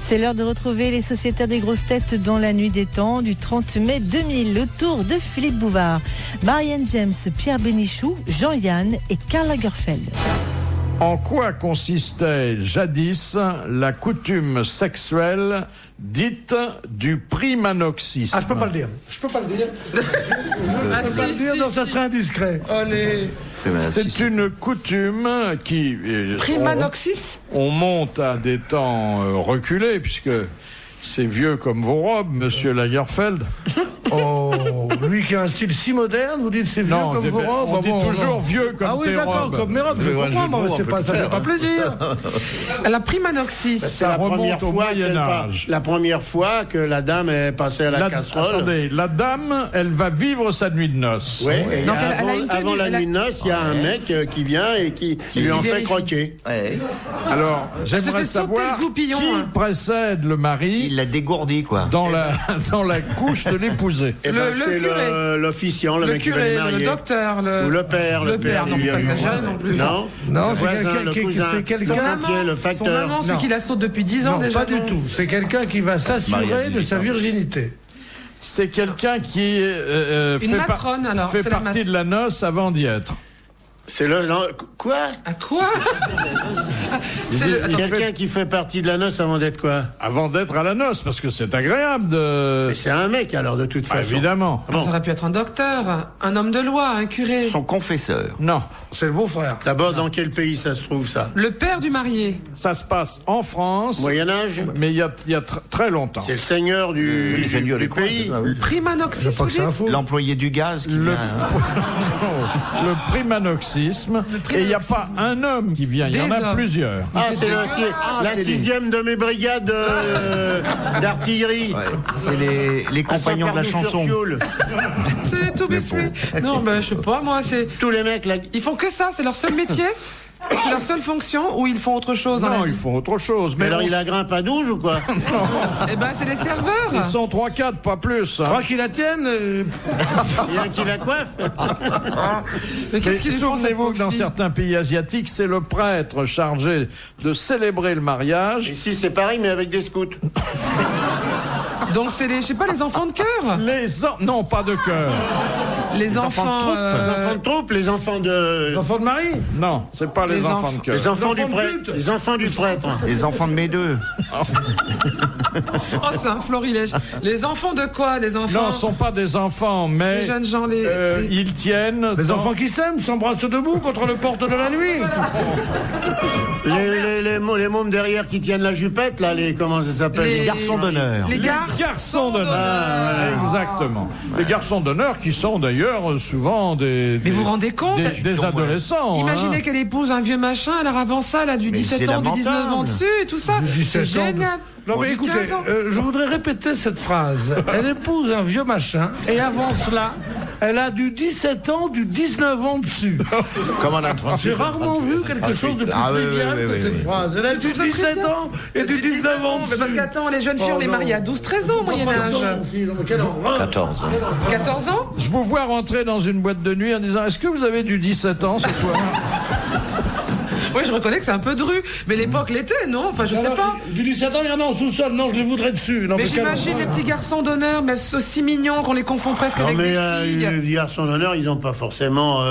C'est l'heure de retrouver les sociétaires des grosses têtes dans la nuit des temps du 30 mai 2000. Le tour de Philippe Bouvard, Marianne James, Pierre Bénichou, Jean-Yann et Karl Lagerfeld. En quoi consistait jadis la coutume sexuelle dite du primanoxisme? Ah, je peux pas le dire. Je peux pas le dire. Donc ça serait indiscret. Allez. C'est une coutume qui... Primanoxis. On monte à des temps reculés, puisque c'est vieux comme vos robes, monsieur Lagerfeld. Oh, lui qui a un style si moderne, vous dites c'est vieux comme vos robes. On dit toujours vieux comme tes robes. Ah oui, d'accord, comme mes robes. Je comprends, moi, ça fait pas plaisir. La primanoxis. Ça remonte au Moyen-Âge. La première fois que la dame est passée à la casserole. Attendez, la dame, elle va vivre sa nuit de noces. Oui, et donc avant la nuit de noces, il y a un mec qui vient et qui lui en fait croquer. Ouais. Alors, j'aimerais savoir qui précède le mari. Il l'a dégourdi, quoi. Dans la couche de l'épousée. Et ben, c'est l'officiant, le mec qui va les marier. Le docteur, ou le père. Le père, non, faut pas exagérer non plus. Non, c'est quelqu'un. Le facteur. Son amant, celui qui la saute depuis 10 ans non, déjà. pas du tout. C'est quelqu'un qui va s'assurer de sa virginité. C'est quelqu'un qui fait partie de la noce avant d'y être. C'est le... Non, quoi? À quoi? Quelqu'un qui fait partie de la noce avant d'être quoi? Avant d'être à la noce, parce que c'est agréable de... Mais c'est un mec alors, de toute façon. Évidemment. Ça aurait pu être un docteur, un homme de loi, un curé. Son confesseur. Non. C'est le beau-frère. D'abord, dans quel pays ça se trouve, ça? Le père du marié. Ça se passe en France. Moyen-Âge? Mais il y a très longtemps. C'est le seigneur du pays. Primanoxis, vous dites? L'employé du gaz qui le primanoxisme. Et il n'y a pas un homme qui vient, il y en a plusieurs. Ah, c'est la 6e de mes brigades d'artillerie. Ouais. C'est les compagnons de la chanson. C'est tout biscuit. Non, ben je sais pas, moi, c'est... Tous les mecs là... Ils font que ça, c'est leur seul métier? C'est leur seule fonction ou ils font autre chose? Non, ils font autre chose. Mais alors il a grimpe à 12 ou quoi? Eh ben c'est les serveurs. Ils sont 3-4, pas plus. Crois qu'ils la tiennent. Il y a un qui la coiffe. Mais qu'est-ce qu'ils font? Souvenez-vous que dans certains pays asiatiques, c'est le prêtre chargé de célébrer le mariage. Ici c'est pareil mais avec des scouts. Donc c'est les, je sais pas, les enfants de cœur? Non, pas de cœur. Les enfants de troupe. Les enfants de troupe, les enfants de... L'enfant de Marie? Non, c'est pas les enfants de cœur. Les enfants du prêtre. Les enfants du prêtre. Les enfants de mes deux. Oh, c'est un florilège. Les enfants de quoi? Les enfants? Non, ce sont pas des enfants, mais... Les jeunes gens, ils tiennent... Les enfants qui s'aiment, s'embrassent debout contre le porte de la nuit. Les mômes derrière qui tiennent la jupette, là, comment ça s'appelle? Les garçons d'honneur. Les garçons d'honneur. Exactement. Les garçons d'honneur qui sont d'ailleurs souvent des... Mais vous vous rendez compte? Des adolescents. Imaginez qu'elle épouse un vieux machin, alors avant ça, elle a du 17 ans, du 19 ans dessus, et tout ça. C'est génial. Non mais écoutez, je voudrais répéter cette phrase. Elle épouse un vieux machin, et avant cela, elle a du 17 ans, du 19 ans dessus. Comment on a J'ai rarement vu quelque chose de plus trivial que cette phrase. Elle a du 17 ans et du 19 ans dessus. Mais parce qu'attends, les jeunes filles, on les marie à 12-13 ans au Moyen-Âge. 14 ans. 14 ans? Je vous vois rentrer dans une boîte de nuit en disant: est-ce que vous avez du 17 ans ce soir? Oui, je reconnais que c'est un peu dru, mais l'époque l'était, non? Enfin, je sais pas. Du 17 ans, il y en a en sous-sol, non, je les voudrais dessus. Non, mais j'imagine des petits garçons d'honneur, mais aussi mignons qu'on les confond presque avec des filles. Les garçons d'honneur, ils n'ont pas forcément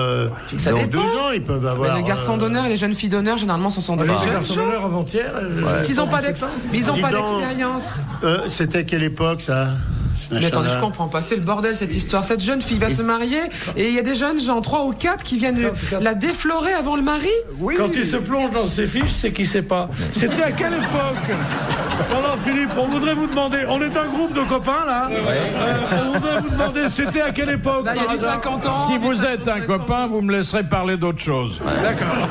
12 ans, ils peuvent avoir... Mais les garçons d'honneur et les jeunes filles d'honneur, généralement, ce sont des jeunes. Les garçons d'honneur avant-hier... Ils n'ont pas d'expérience. C'était quelle époque, ça? Mais attendez, je comprends pas, c'est le bordel cette histoire. Cette jeune fille va se marier et il y a des jeunes, genre 3 ou 4, qui viennent la déflorer avant le mari. Oui. Quand il se plonge dans ses fiches, c'est qu'il sait pas. C'était à quelle époque? Alors Philippe, on voudrait vous demander, on est un groupe de copains là, on voudrait vous demander, c'était à quelle époque? Là, il y a du 50 ans. Si vous êtes un copain, vous me laisserez parler d'autre chose. D'accord.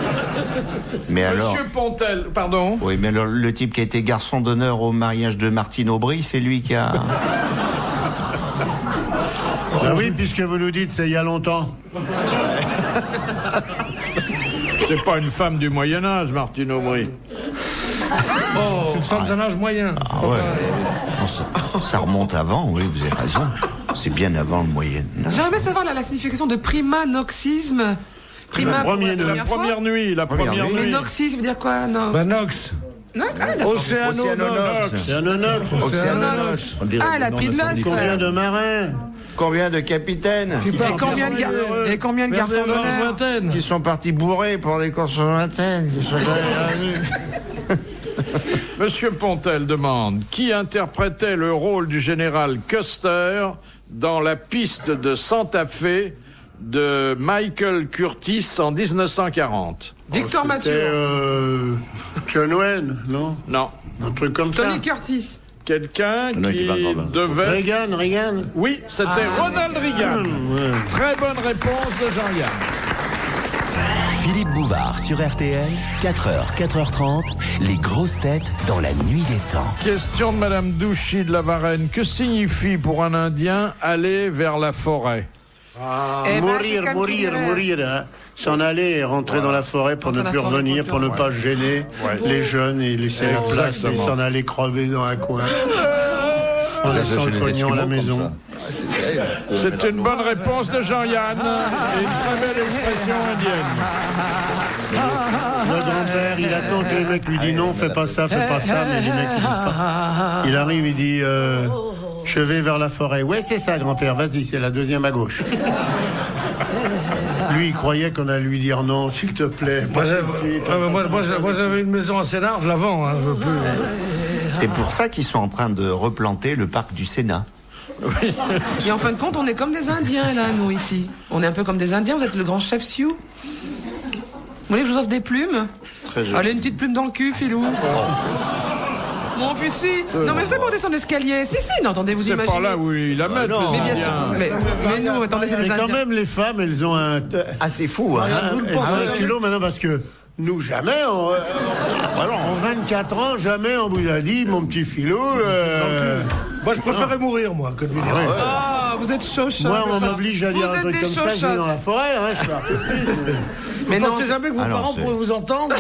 Mais alors... Monsieur Pontel, pardon? Oui, mais alors, le type qui a été garçon d'honneur au mariage de Martine Aubry, c'est lui qui a... Ah oui, puisque vous nous dites, c'est il y a longtemps. C'est pas une femme du Moyen-Âge, Martine Aubry. C'est une femme d'un âge moyen. Ah ouais. Ça remonte avant, oui, vous avez raison. C'est bien avant le Moyen-Âge. J'aimerais savoir la signification de primanoxisme. La première nuit. Mais noxis, ça veut dire quoi? Non. Bah, Nox. Océanonox. Océanonox. Elle a pris de l'os. Combien de marins? Combien de capitaines Et combien de garçons d'honneur qui sont partis bourrés pour des courses lointaines, qui sont jamais revenus. Monsieur Pontel demande qui interprétait le rôle du général Custer dans La piste de Santa Fe de Michael Curtis en 1940. Victor Mathieu. John Wayne, non? Non. Un truc comme ça. Tony Curtis. Quelqu'un qui devait... Reagan. Oui, c'était Ronald Reagan. Très bonne réponse de Jean-Yann. Philippe Bouvard sur RTL, 4h, 4h30, les grosses têtes dans la nuit des temps. Question de Madame Douchy de la Varenne. Que signifie pour un Indien aller vers la forêt? Mourir. Hein. S'en aller et rentrer dans la forêt pour ne plus revenir, pour ne pas gêner les jeunes et laisser la place et s'en aller crever dans un coin. En laissant le pognon à la maison. C'est une bonne réponse de Jean-Yann et une très belle expression indienne. Notre grand-père, il attend que les mecs lui disent non, fais pas ça, mais les mecs ils disent pas. Il arrive, il dit je vais vers la forêt. Ouais, c'est ça, grand-père, vas-y, c'est la deuxième à gauche. Lui, il croyait qu'on allait lui dire non, s'il te plaît. Moi, j'avais une maison assez large, je la vends, je veux plus. C'est pour ça qu'ils sont en train de replanter le parc du Sénat. Oui. Et en fin de compte, on est comme des Indiens, là, nous, ici. On est un peu comme des Indiens, vous êtes le grand chef Sioux. Vous voulez que je vous offre des plumes? Très joli. Allez, une petite plume dans le cul, filou. Mon fils, si. Non, mais c'est pour descendre l'escalier. Si, non, attendez, vous imaginez. C'est pas là où ils la mettent, mais bien sûr. Mais nous, attendez, c'est des Mais Indiens. quand même, les femmes, elles ont un... Ah, c'est fou, hein. Un kilo maintenant, parce que nous, jamais, en 24 ans, jamais on vous a dit, mon petit filou... Moi, je préférais mourir, moi, que de lui dire. Ah, vous êtes chauchant. Moi, on m'oblige à dire un truc comme ça, je vais dans la forêt, je pars tout de suite. Mais vous pensez jamais que vos parents pourraient vous entendre?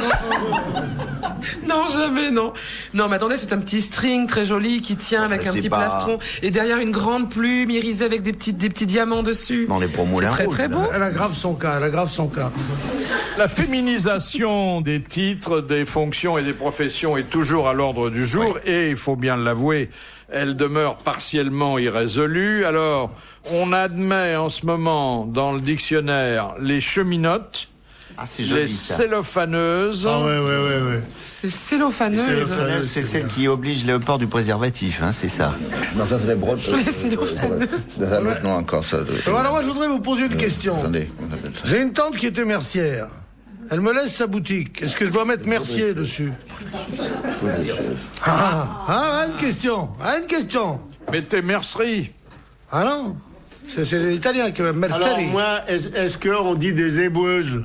Non, jamais, non. Non, mais attendez, c'est un petit string très joli qui tient avec un petit plastron. Et derrière, une grande plume irisée avec des petits diamants dessus. On est pour Moulin Rouge. C'est Rouge. très beau. Elle aggrave son cas. La féminisation des titres, des fonctions et des professions est toujours à l'ordre du jour et, il faut bien l'avouer, elle demeure partiellement irrésolue. Alors, on admet en ce moment dans le dictionnaire les cheminotes, les cellophaneuses. Ah ouais. C'est cellophaneuse. C'est celle qui oblige le port du préservatif, c'est ça. Non, ça serait brotte. Non, encore ça. Alors moi, je voudrais vous poser une question. Attendez. J'ai une tante qui était mercière. Elle me laisse sa boutique. Est-ce que je dois mettre mercier dessus? Une question. Mettez mercerie. Ah non, c'est les Italiens qui veulent mettre Alors moi, est-ce qu'on dit des éboueuses?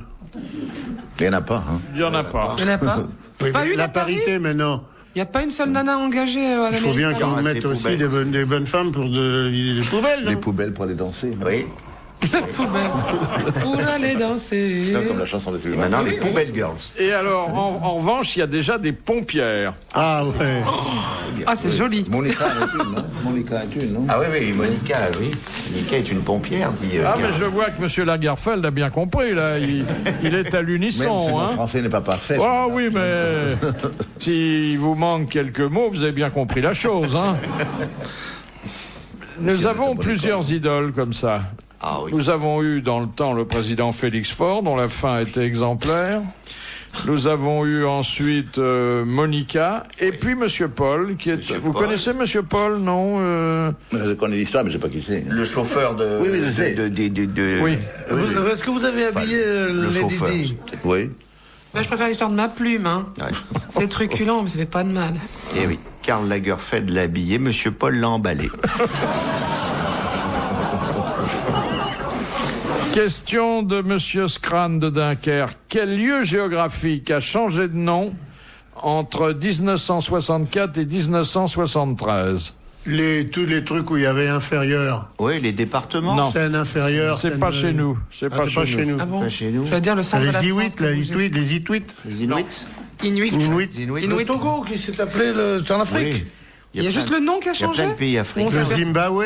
Il n'y en a pas. Il n'y en a pas. Il n'y en a pas. Oui, Pas une la à Paris. parité maintenant. Il n'y a pas une seule nana engagée à la Il faut bien mairie. qu'on mette aussi des bonnes femmes pour vider les poubelles. Les non? poubelles pour aller danser. Oui. Pour aller danser. C'est comme la chanson des films. Maintenant, les poubelles girls. Et alors, en revanche, il y a déjà des pompières. Ah ouais. Ah, c'est joli. Monica est une, non? Monica est une, non? Ah oui, Monica, oui. Monica est une pompière, dit... Mais je vois que M. Lagerfeld a bien compris, là. Il est à Même si l'unisson, notre français n'est pas parfait. Ah oui, mais s'il vous manque quelques mots, vous avez bien compris la chose, Nous avons plusieurs idoles comme ça. Ah oui. Nous avons eu dans le temps le président Félix Faure, dont la fin était exemplaire. Nous avons eu ensuite Monica, et puis Monsieur Paul, qui est... Vous connaissez Monsieur Paul, non Je connais l'histoire, mais je ne sais pas qui c'est. Le chauffeur de... Oui, je sais. Oui. Est-ce que vous avez habillé Lady Di? Oui. Je préfère l'histoire de ma plume. C'est truculent, mais ça fait pas de mal. Eh oui, Karl Lagerfeld l'a habillé, Monsieur Paul l'a emballé. Question de Monsieur Scran de Dunkerque. Quel lieu géographique a changé de nom entre 1964 et 1973 ? Tous les trucs où il y avait inférieur. Oui, les départements. Non. Scène inférieure. C'est pas chez nous. C'est pas chez nous. Ah bon? Pas chez nous. Je vais dire le centre de la Les France. Inuits, les Inuits. Les Inuits. Inuit. Le Togo qui s'est appelé c'est en Afrique. Oui. Il y a juste le nom qui a Il y a changé. plein de pays africains. Le Zimbabwe,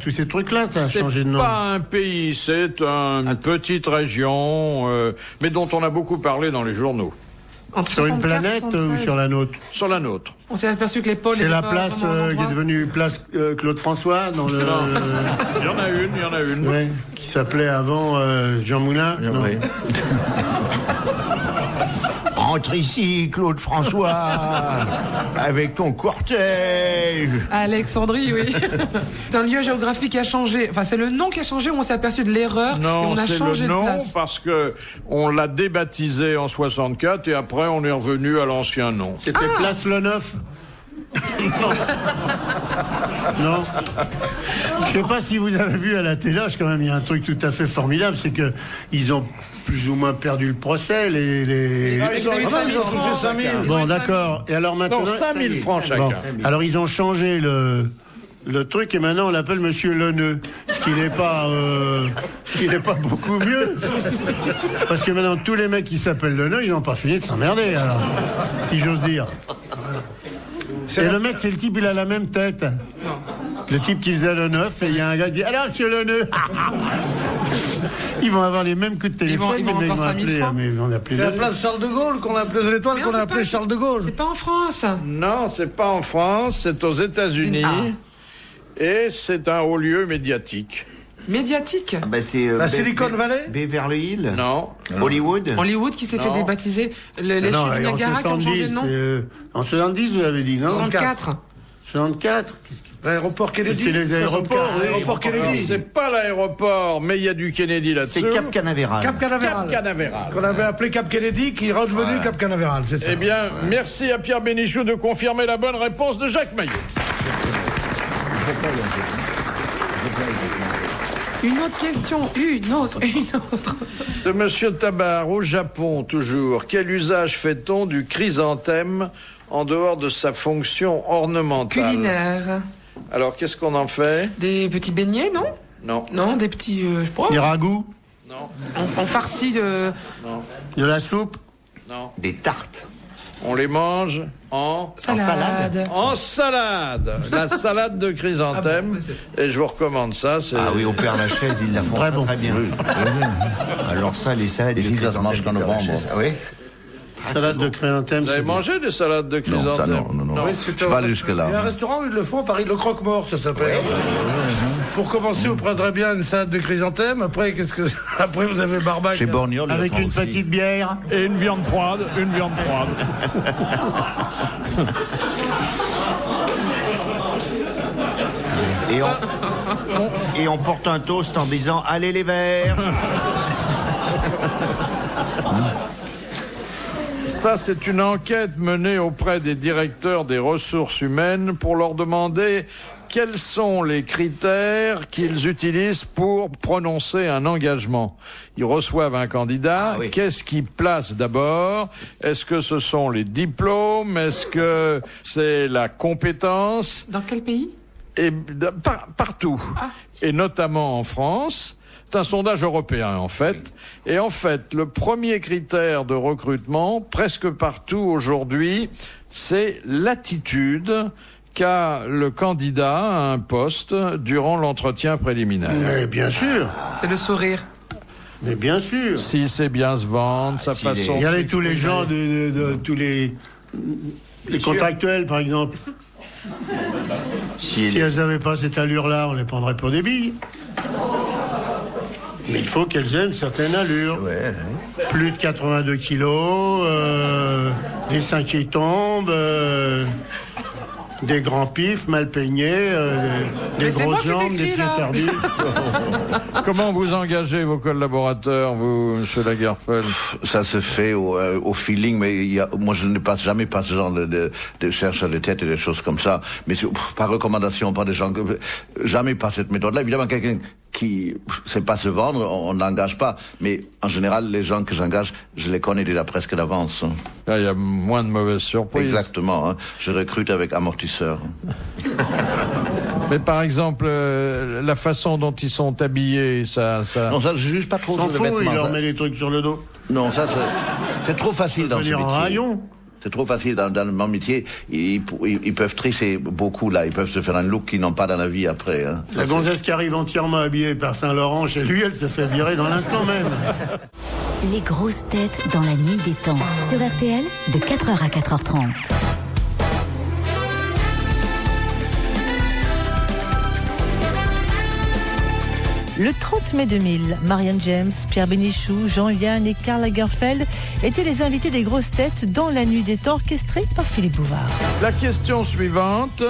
tous ces trucs-là, ça a changé de nom. C'est pas un pays, c'est une petite région, mais dont on a beaucoup parlé dans les journaux. Sur une planète ou sur la nôtre? Sur la nôtre. On s'est aperçu que les pôles... C'est la place qui est devenue place Claude François dans le... Il y en a une. Ouais, qui s'appelait avant Jean Moulin. Oui. Rentre ici, Claude François, avec ton cortège. Alexandrie, oui. C'est un lieu géographique qui a changé. Enfin, c'est le nom qui a changé où on s'est aperçu de l'erreur et on a changé de place. Non, c'est le nom parce que on l'a débaptisé en 64 et après on est revenu à l'ancien nom. C'était place Le Neuf. Non. Je sais pas si vous avez vu à la téloche, quand même, il y a un truc tout à fait formidable, c'est que ils ont plus ou moins perdu le procès, Ils ont touché 5 000. Bon, d'accord. Et alors maintenant... Non, 5 000 francs chacun. Bon. Alors ils ont changé le truc et maintenant on l'appelle Monsieur Leneux, ce qui n'est pas beaucoup mieux, parce que maintenant tous les mecs qui s'appellent Leneux, ils n'ont pas fini de s'emmerder, alors, si j'ose dire. Et le mec, c'est le type, il a la même tête. Le type qui faisait le 9, et il y a un gars qui dit « Alors, monsieur Leneux !» Ils vont avoir les mêmes coups de téléphone, ils vont encore 5 000 francs. C'est la place Charles de Gaulle qu'on a appelée l'étoile qu'on a appelée Charles de Gaulle. C'est pas en France. Non, c'est pas en France, c'est aux États-Unis. Et c'est un haut lieu médiatique. Médiatique. C'est la Silicon Valley. Beverly Hills. Non. Hollywood. Hollywood qui s'est fait débaptiser. Les chutes du Niagara qui ont changé de nom. En 70, vous avez dit, non? 64. 64. L'aéroport Kennedy. C'est les aéroports. L'aéroport Kennedy. C'est pas l'aéroport, mais il y a du Kennedy là-dessus. C'est Cap Canaveral. Cap Canaveral. Qu'on avait appelé Cap Kennedy, qui est redevenu Cap Canaveral, c'est ça. Eh bien, merci à Pierre Bénichou de confirmer la bonne réponse de Jacques Maillot. Une autre question, une autre. De Monsieur Tabar, au Japon toujours, quel usage fait-on du chrysanthème en dehors de sa fonction ornementale? Culinaire. Alors, qu'est-ce qu'on en fait? Des petits beignets, non? Non. Non, des petits... Des ragoûts? Non. On farcit de... Non. De la soupe? Non. Des tartes. On les mange en salade. En salade. La salade de chrysanthème. Et je vous recommande ça. Ah oui, au Père Lachaise, ils la font très bien. Oui. Alors ça, les salades de chrysanthème qu'en novembre. Oui. Salade de chrysanthème. Vous avez mangé des salades de chrysanthème? Non. Oui, je vais pas aller jusque-là. Il y a un restaurant où ils le font à Paris, le Croque-Mort, ça s'appelle. Pour commencer, vous prendrez bien une salade de chrysanthème. Après, après vous avez barbac. Chez Borgnole, avec une petite bière. Et une viande froide. Et on porte un toast en disant « Allez les Verts !» Ça, c'est une enquête menée auprès des directeurs des ressources humaines pour leur demander quels sont les critères qu'ils utilisent pour prononcer un engagement. Ils reçoivent un candidat. Ah oui. Qu'est-ce qu'ils placent d'abord? Est-ce que ce sont les diplômes? Est-ce que c'est la compétence? Dans quel pays? Et partout. Et notamment en France. C'est un sondage européen, en fait. Et en fait, le premier critère de recrutement, presque partout aujourd'hui, c'est l'attitude qu'a le candidat à un poste durant l'entretien préliminaire. Mais bien sûr. C'est le sourire. Mais bien sûr. Si c'est bien se vendre, sa façon... Il y avait tous les gens de tous les contractuels, par exemple. Si elles n'avaient pas cette allure-là, on les prendrait pour des billes. Mais il faut qu'elles aient une certaine allure. Ouais. Plus de 82 kilos, des seins qui tombent, des grands pifs mal peignés, des grosses jambes, des pieds tardifs. Comment vous engagez vos collaborateurs, vous, M. Lagerfeld? Ça se fait au feeling, mais moi je ne passe jamais par ce genre de chercheurs de tête et des choses comme ça. Mais par recommandation, pas des gens jamais par cette méthode-là. Évidemment, quelqu'un qui sait pas se vendre, on ne l'engage pas. Mais en général, les gens que j'engage, je les connais déjà presque d'avance. Là, il y a moins de mauvaises surprises. Exactement. Hein. Je recrute avec amortisseur. Mais par exemple, la façon dont ils sont habillés, ça... Non, ça, je juge pas trop sur les vêtements. Il leur met des trucs sur le dos. Non, ça, c'est trop facile dans ce métier. Rayon. C'est trop facile dans mon métier. Ils peuvent trisser beaucoup, là. Ils peuvent se faire un look qu'ils n'ont pas dans la vie après. Hein. La gonzesse qui arrive entièrement habillée par Saint-Laurent chez lui, elle se fait virer dans l'instant même. Les grosses têtes dans la nuit des temps. Sur RTL, de 4h à 4h30. Le 30 mai 2000, Marianne James, Pierre Bénichou, Jean-Yann et Karl Lagerfeld étaient les invités des grosses têtes dans la nuit des temps orchestrée par Philippe Bouvard. La question suivante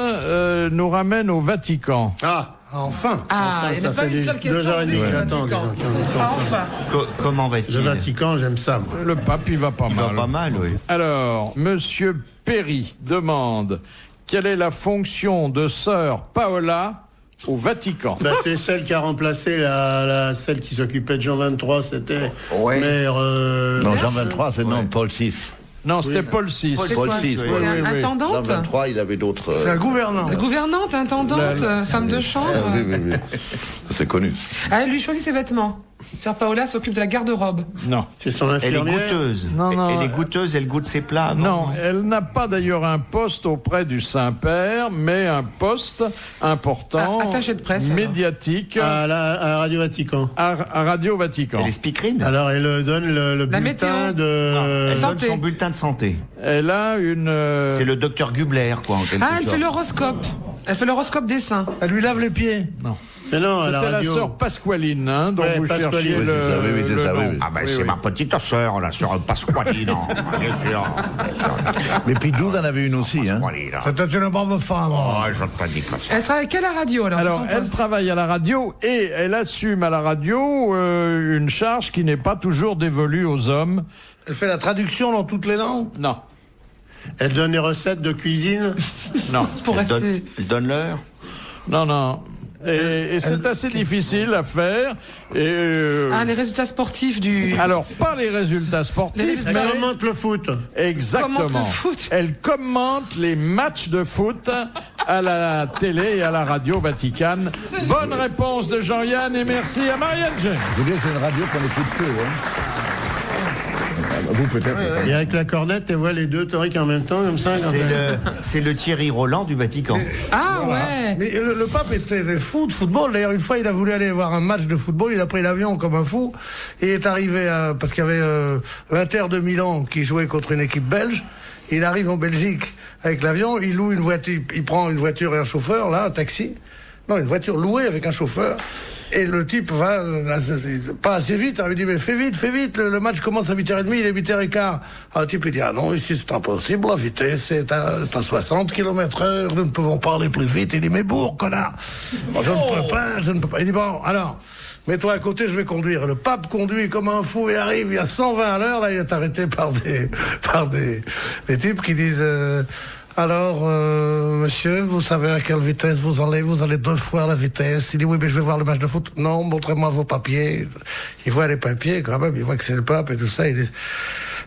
nous ramène au Vatican. Ah, enfin. Ah, il n'y a pas une seule question. 2h30 que j'attends. Enfin. Comment va-t-il? Le Vatican, j'aime ça. Moi. Le pape, il va pas mal. Il va pas mal, oui. Alors, Monsieur Perry demande quelle est la fonction de sœur Paola au Vatican. Bah, c'est celle qui a remplacé celle qui s'occupait de Jean 23, c'était Ouais. mère... Non, Jean 23, c'est non, Paul VI. Non, c'était Paul VI. Paul VI, C'est oui. intendante. Jean 23, il avait d'autres... C'est un gouvernant. Gouvernante, intendante, femme de chambre. oui. Ça, c'est connu. Ah, elle lui choisit ses vêtements. Sœur Paola s'occupe de la garde-robe. Non. C'est son Elle est infirmière. goûteuse. Non. Elle est goûteuse, elle goûte ses plats. Non, elle n'a pas d'ailleurs un poste auprès du Saint-Père, mais un poste important, Attaché de presse, alors. médiatique, À Radio Vatican. à Radio Vatican. Elle est speakerine. Alors, elle donne le La bulletin météo. de... Elle donne Santé. son bulletin de santé. Elle a une... C'est le docteur Gubler, quoi, en quelque Ah, elle sorte. fait l'horoscope. Elle fait l'horoscope des saints. Elle lui lave les pieds. Non. Mais non, à la C'était la radio. sœur Pasqualine, hein, dont Ouais, vous Pasqualine. cherchiez Oui, c'est ça, oui, c'est le ça, nom. oui, oui. Ah ben Oui, c'est oui. ma petite sœur, la sœur Pasqualine, bien sûr. Mais puis 12 en avait une aussi, hein. Pasqualine. C'était une brave femme. Oh, je te dis que ça. Elle travaille qu'à la radio, alors. Alors, c'est son elle poste. travaille à la radio et elle assume à la radio une charge qui n'est pas toujours dévolue aux hommes. Elle fait la traduction dans toutes les langues. Non, Elle donne les recettes de cuisine. non, Pour Elle rester. donne l'heure. non. Et c'est assez difficile à faire. Et, Ah, les résultats sportifs du. alors, pas les résultats sportifs, Les Elle résultats- mais commente le foot. exactement. Commente le foot. Elle commente les matchs de foot à la télé et à la radio Vaticane. Bonne réponse de Jean-Yann et merci à Marianne James. Je veux dire, c'est une radio qu'on écoute peu, hein. Vous peut-être. Et avec la cornette, elle voit les deux toriques en même temps, comme ça. quand C'est le Thierry Roland du Vatican. Ah, ouais. Mais le pape était fou de football. D'ailleurs, une fois, il a voulu aller voir un match de football. Il a pris l'avion comme un fou. Et il est arrivé parce qu'il y avait l'Inter de Milan qui jouait contre une équipe belge. Il arrive en Belgique avec l'avion. Il loue une voiture. Il prend une voiture et un chauffeur, là, un taxi. Non, une voiture louée avec un chauffeur. Et le type va pas assez vite. Alors il dit mais fais vite, le match commence à 8h30, il est 8h15. Alors le type il dit ah non, ici c'est impossible, la vitesse est à 60 km/h, nous ne pouvons pas aller plus vite. Il dit mais bourre, connard. Bon, je ne peux pas. Il dit bon, alors, mets-toi à côté, je vais conduire. Et le pape conduit comme un fou, il arrive, il y a 120 à l'heure, là il est arrêté par des types qui disent alors, monsieur, vous savez à quelle vitesse vous allez 2 fois la vitesse. Il dit, oui, mais je vais voir le match de foot. Non, montrez-moi vos papiers. Il voit les papiers, quand même, il voit que c'est le pape et tout ça. Il dit,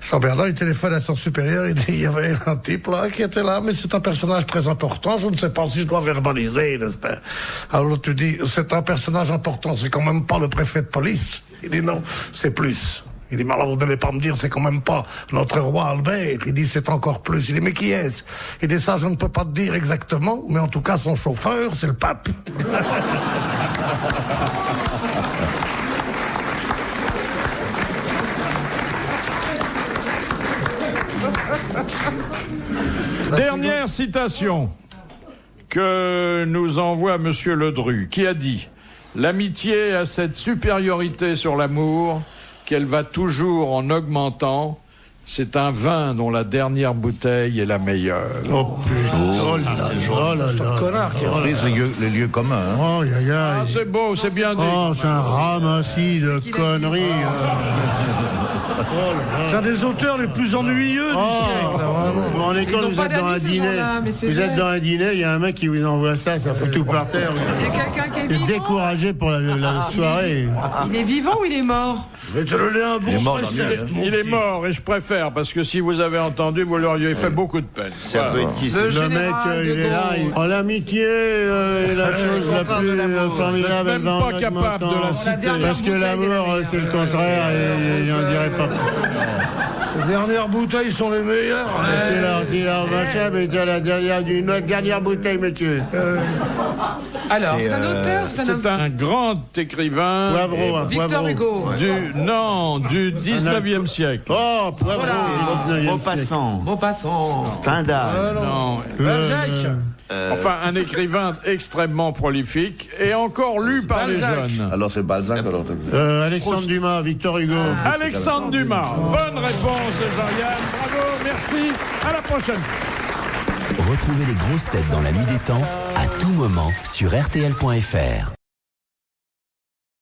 s'emmerdant, il téléphone à son supérieur, il dit, il y avait un type là qui était là, mais c'est un personnage très important, je ne sais pas si je dois verbaliser, n'est-ce pas? Alors tu dis, c'est un personnage important, c'est quand même pas le préfet de police. Il dit, non, c'est plus. Il dit, mais alors vous n'allez pas me dire, c'est quand même pas notre roi Albert. Il dit, c'est encore plus. Il dit, mais qui est-ce? Il dit, ça, je ne peux pas te dire exactement, mais en tout cas, son chauffeur, c'est le pape. Dernière citation que nous envoie Monsieur Ledru, qui a dit « L'amitié a cette supériorité sur l'amour qu'elle va toujours en augmentant. C'est un vin dont la dernière bouteille est la meilleure. » Oh putain, oh là là, Connard qui Frise les lieux communs, hein. oh ya ya. Ah, c'est beau, c'est bien dit. Oh, c'est un ramassis de qu'il a conneries. C'est un des auteurs les plus ennuyeux du siècle, là, vraiment. Bon, en école, Ils ont vous pas êtes dans un d'amis, ces dîner. gens-là, mais c'est Vous vrai. êtes dans un dîner, il y a un mec qui vous envoie ça fait tout par terre. C'est quelqu'un qui est Vous êtes vivant. découragé pour la soirée. Il est vivant ou il est mort? Mais tu le un Il est bon mort dans précepte, mon Il est petit. mort et je préfère parce que si vous avez entendu, vous l'auriez fait beaucoup de peine. Ça peut être qui Le c'est. Le général mec, de il est là. Gaulle. Oh, l'amitié est la chose la plus formidable. Vous n'êtes même pas capable de la citer. Parce que l'amour, c'est le contraire, et il n'en dirait pas. Les dernières bouteilles sont les meilleures. C'est là, machin, mais tu as la dernière bouteille, monsieur. Alors, c'est un auteur, c'est un grand écrivain. Poivreau, Victor Hugo. Du 19e siècle. Oh, Poivreau, voilà. Maupassant. Stendhal. Non. Balzac. Enfin, un écrivain extrêmement prolifique et encore lu par Balzac. les jeunes. Alors c'est Balzac. Alexandre Dumas, Victor Hugo. Alexandre Dumas. Bonne réponse de Jean-Yann. Bravo, merci. À la prochaine. Retrouvez les grosses têtes dans la nuit des temps à tout moment sur RTL.fr.